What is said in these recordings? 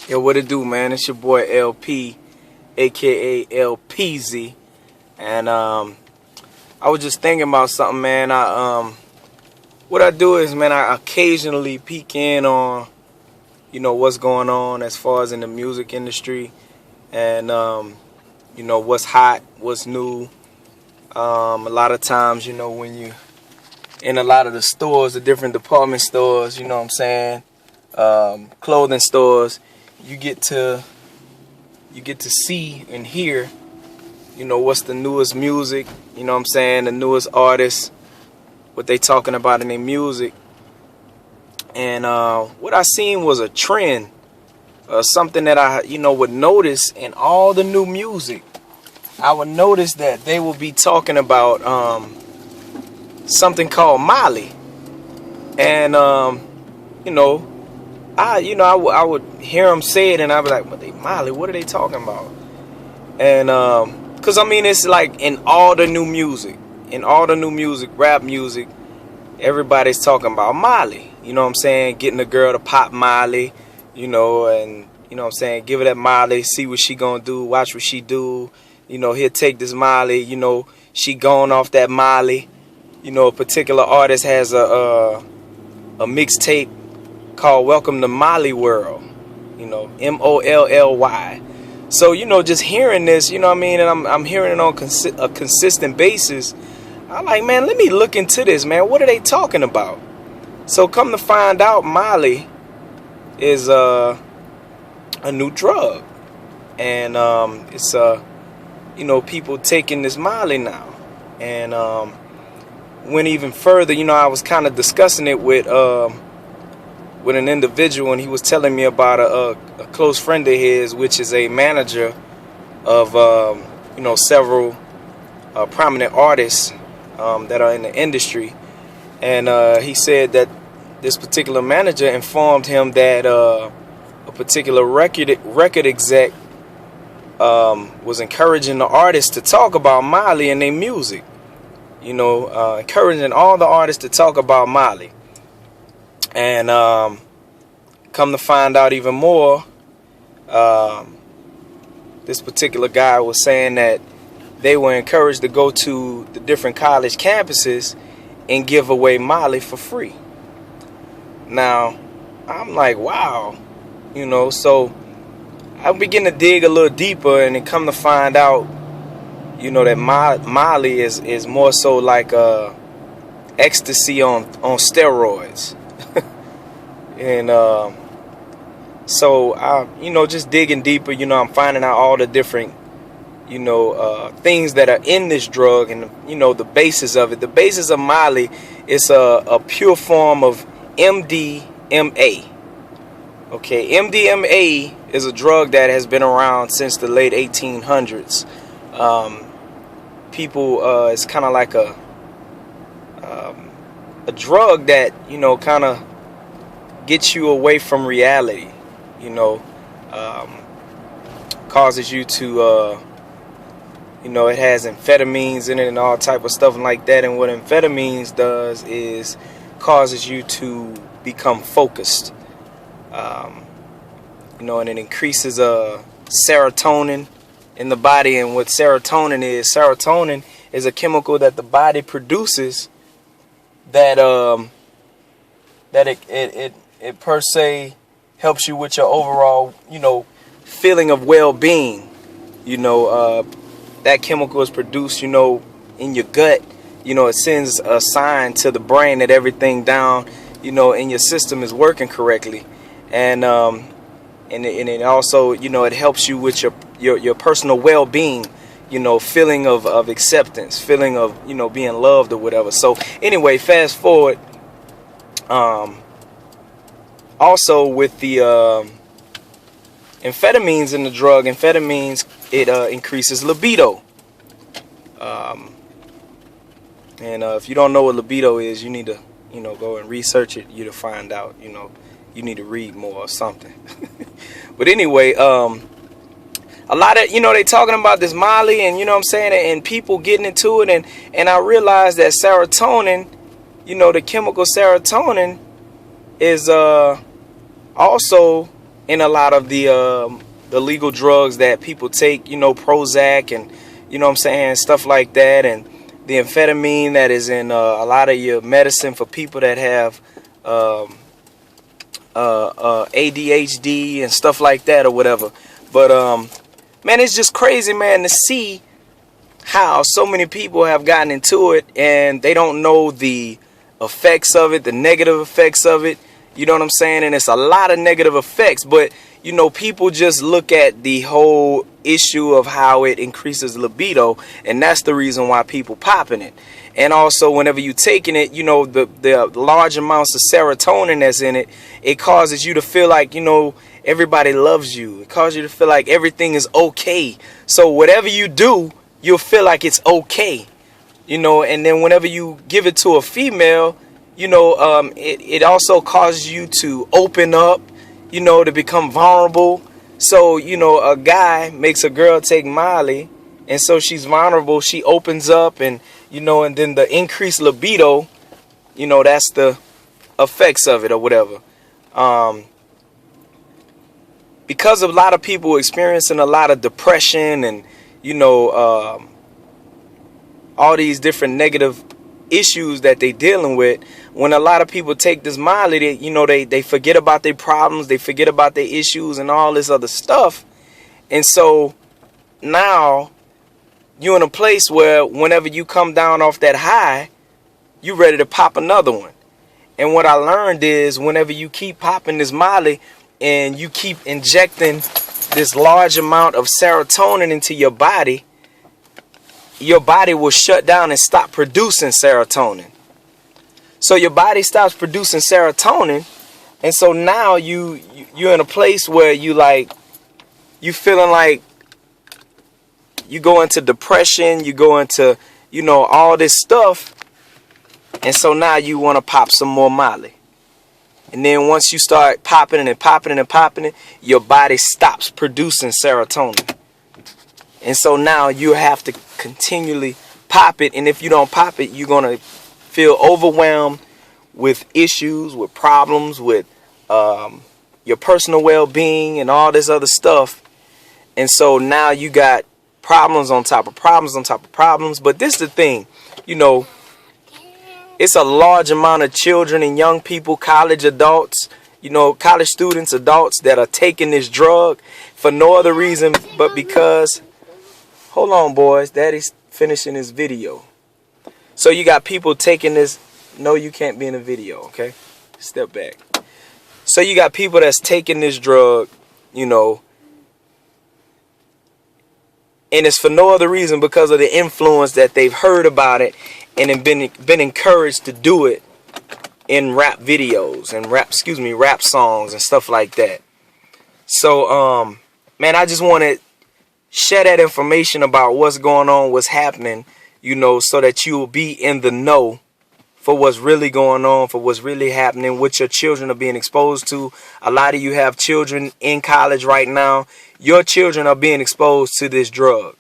Yo, what it do, man? It's your boy LP, aka LPZ, and I was just thinking about something, man. What I do is, man, I occasionally peek in on, what's going on as far as in the music industry, and what's hot, what's new. A lot of times, when you in a lot of the stores, the different department stores, you know what I'm saying, clothing stores, you get to see and hear, what's the newest music, you know what I'm saying, the newest artists, what they talking about in their music. And what I seen was a trend, something that I, would notice in all the new music. I would notice that they will be talking about something called Molly. And I would hear them say it, and I'd be like, "What they Molly? What are they talking about?" And cause I mean, it's like in all the new music, rap music, everybody's talking about Molly. You know what I'm saying? Getting a girl to pop Molly, and you know what I'm saying, give her that Molly, see what she gonna do, watch what she do. He'll take this Molly. She going off that Molly. A particular artist has a mixtape called Welcome to Molly World, Molly. So, just hearing this, and I'm hearing it on a consistent basis. I'm like, man, let me look into this, man. What are they talking about? So come to find out, Molly is a new drug. And it's, people taking this Molly now. And went even further, I was kind of discussing it with an individual, and he was telling me about a close friend of his, which is a manager of several prominent artists that are in the industry. And he said that this particular manager informed him that a particular record exec was encouraging the artists to talk about Molly in their music. Encouraging all the artists to talk about Molly. And come to find out even more, this particular guy was saying that they were encouraged to go to the different college campuses and give away Molly for free. Now, I'm like, wow, so I begin to dig a little deeper, and then come to find out, that Molly is more so like ecstasy on steroids. And so I, just digging deeper, I'm finding out all the different, things that are in this drug, and the basis of it. The basis of Molly is a pure form of MDMA. Okay, MDMA is a drug that has been around since the late 1800s. People, it's kind of like a drug that kind of gets you away from reality. Causes you to it has amphetamines in it and all type of stuff like that. And what amphetamines does is causes you to become focused. And it increases serotonin in the body. And what serotonin is a chemical that the body produces that it per se helps you with your overall, feeling of well-being. That chemical is produced, in your gut. It sends a sign to the brain that everything down, in your system is working correctly. And it also, it helps you with your personal well-being, feeling of acceptance, feeling of, being loved or whatever. So anyway, fast forward. Also with the amphetamines in the drug, it increases libido. And if you don't know what libido is, you need to, go and research it. You to find out, you need to read more or something. But anyway, a lot of, they talking about this Molly, and what I'm saying, and people getting into it, and I realized that serotonin, the chemical serotonin is also in a lot of the legal drugs that people take, you know, Prozac and, you know what I'm saying, stuff like that, and the amphetamine that is in a lot of your medicine for people that have ADHD and stuff like that or whatever. But man, it's just crazy, man, to see how so many people have gotten into it and they don't know the effects of it, the negative effects of it. You know what I'm saying? And it's a lot of negative effects, but you know, people just look at the whole issue of how it increases libido, and that's the reason why people popping it. And also, whenever you taking it, you know, the large amounts of serotonin that's in it, it causes you to feel like, you know, everybody loves you. It causes you to feel like everything is okay. So whatever you do, you'll feel like it's okay. You know, and then whenever you give it to a female, you know, it also causes you to open up, you know, to become vulnerable. So, you know, a guy makes a girl take Molly, and so she's vulnerable, she opens up, and, you know, and then the increased libido, you know, that's the effects of it or whatever. Because of a lot of people experiencing a lot of depression and, you know, all these different negative issues that they dealing with, when a lot of people take this Molly, they, you know, they forget about their problems, they forget about their issues and all this other stuff. And so now you're in a place where whenever you come down off that high, you ready to pop another one. And what I learned is whenever you keep popping this Molly and you keep injecting this large amount of serotonin into your body will shut down and stop producing serotonin. So your body stops producing serotonin, and so now you're in a place where you feeling like you go into depression, you go into, you know, all this stuff, and so now you want to pop some more Molly. And then once you start popping it and popping it and popping it, your body stops producing serotonin. And so now you have to continually pop it, and if you don't pop it, you're going to feel overwhelmed with issues, with problems, with your personal well-being and all this other stuff. And so now you got problems on top of problems on top of problems. But this is the thing, you know, it's a large amount of children and young people, college adults, you know, college students, adults that are taking this drug for no other reason but because, hold on, boys, Daddy's finishing his video. So you got people taking this. No, you can't be in a video, okay? Step back. So you got people that's taking this drug, you know, and it's for no other reason because of the influence that they've heard about it and have been encouraged to do it in rap videos and rap songs and stuff like that. So, man, I just want to share that information about what's going on, what's happening, you know, so that you will be in the know for what's really going on, for what's really happening, what your children are being exposed to. A lot of you have children in college right now. Your children are being exposed to this drug.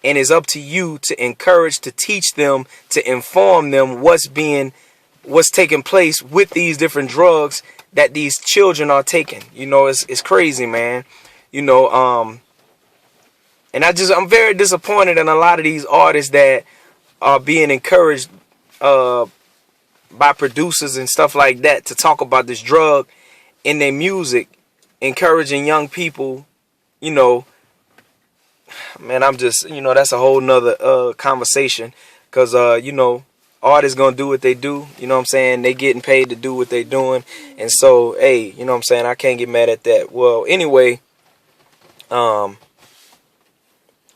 And it's up to you to encourage, to teach them, to inform them what's taking place with these different drugs that these children are taking. You know, it's crazy, man. You know, and I'm very disappointed in a lot of these artists that are being encouraged by producers and stuff like that to talk about this drug in their music, encouraging young people, you know. Man, I'm just, you know, that's a whole nother conversation, because you know, artists gonna do what they do, you know what I'm saying? They getting paid to do what they doing, and so, hey, you know what I'm saying, I can't get mad at that. Well, anyway, I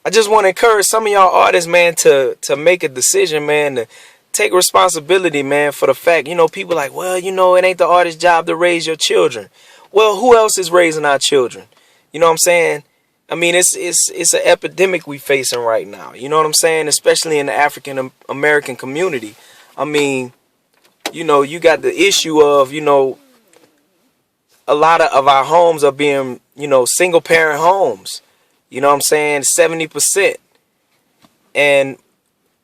just want to encourage some of y'all artists, man, to make a decision, man, to take responsibility, man, for the fact, you know, people like, well, you know, it ain't the artist's job to raise your children. Well, who else is raising our children? You know what I'm saying? I mean, it's an epidemic we facing right now. You know what I'm saying? Especially in the African American community. I mean, you know, you got the issue of, you know, a lot of our homes are being, you know, single parent homes. You know what I'm saying? 70%. And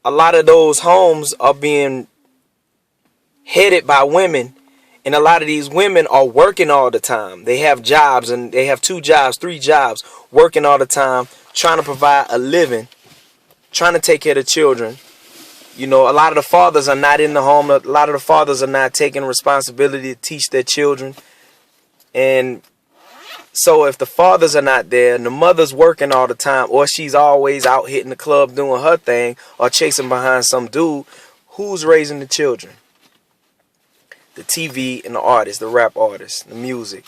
a lot of those homes are being headed by women. And a lot of these women are working all the time. They have jobs, and they have 2 jobs, 3 jobs, working all the time, trying to provide a living, trying to take care of the children. You know, a lot of the fathers are not in the home. A lot of the fathers are not taking responsibility to teach their children. And so if the fathers are not there and the mother's working all the time, or she's always out hitting the club doing her thing or chasing behind some dude, who's raising the children? The TV and the artists, the rap artists, the music.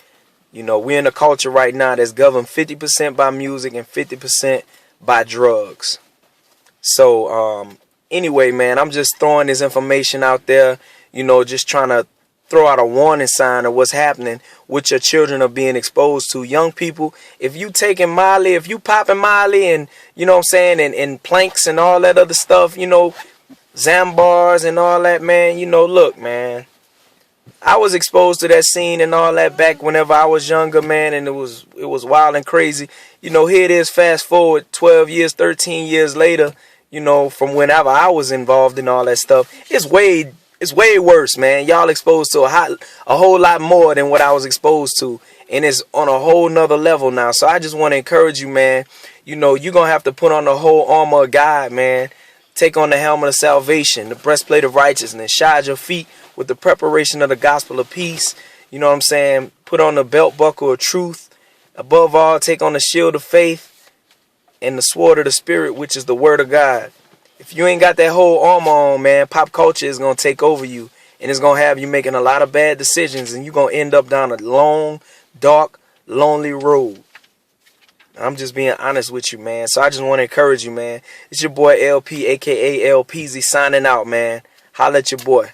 You know, we're in a culture right now that's governed 50% by music and 50% by drugs. So, anyway, man, I'm just throwing this information out there, you know, just trying to throw out a warning sign of what's happening, what your children are being exposed to. Young people, if you taking Molly, if you popping Molly and, you know what I'm saying, and planks and all that other stuff, you know, Zambars and all that, man, you know, look, man, I was exposed to that scene and all that back whenever I was younger, man, and it was wild and crazy. You know, here it is, fast forward 12 years, 13 years later, you know, from whenever I was involved in all that stuff. It's way worse, man. Y'all exposed to a whole lot more than what I was exposed to, and it's on a whole nother level now. So I just want to encourage you, man. You know, you're going to have to put on the whole armor of God, man. Take on the helmet of salvation, the breastplate of righteousness, shod your feet with the preparation of the gospel of peace. You know what I'm saying? Put on the belt buckle of truth. Above all, take on the shield of faith and the sword of the spirit, which is the word of God. If you ain't got that whole armor on, man, pop culture is going to take over you. And it's going to have you making a lot of bad decisions. And you're going to end up down a long, dark, lonely road. I'm just being honest with you, man. So I just want to encourage you, man. It's your boy LP, a.k.a. LPZ, signing out, man. Holla at your boy.